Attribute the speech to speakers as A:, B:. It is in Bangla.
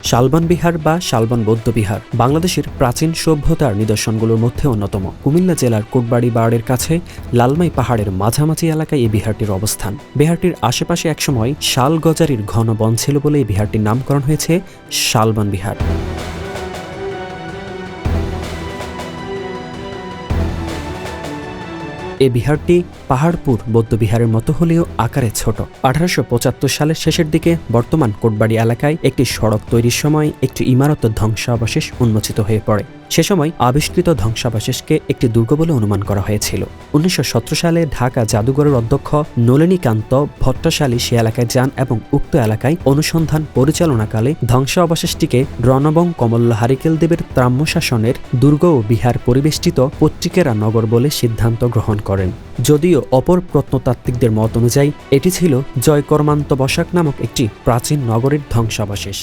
A: শালবন বিহার বা শালবন বৌদ্ধবিহার বাংলাদেশের প্রাচীন সভ্যতার নিদর্শনগুলোর মধ্যে অন্যতম। কুমিল্লা জেলার কোটবাড়ি বাড়ের কাছে লালমাই পাহাড়ের মাঝামাঝি এলাকায় এই বিহারটির অবস্থান। বিহারটির আশেপাশে একসময় শাল গজারির ঘন বন ছিল বলে এই বিহারটির নামকরণ হয়েছে শালবন বিহার। এই বিহারটি পাহাড়পুর বৌদ্ধবিহারের মতো হলেও আকারে ছোট। 1875 সালের শেষের দিকে বর্তমান কোটবাড়ি এলাকায় একটি সড়ক তৈরির সময় একটি ইমারত ধ্বংসাবশেষ উন্মোচিত হয়ে পড়ে। সে সময় আবিষ্কৃত ধ্বংসাবশেষকে একটি দুর্গ বলে অনুমান করা হয়েছিল। 1917 সালে ঢাকা জাদুঘরের অধ্যক্ষ নলিনীকান্ত ভট্টশালী সে এলাকায় যান এবং উক্ত এলাকায় অনুসন্ধান পরিচালনাকালে ধ্বংসাবশেষটিকে রণবং কমল্লা হারিকেল দেবের তাম্রশাসনের দুর্গ ও বিহার পরিবেষ্টিত পত্রিকেরা নগর বলে সিদ্ধান্ত গ্রহণ করেন। যদিও অপর প্রত্নতাত্ত্বিকদের মত অনুযায়ী এটি ছিল জয়কর্মান্ত বসাক নামক একটি প্রাচীন নগরের ধ্বংসাবশেষ।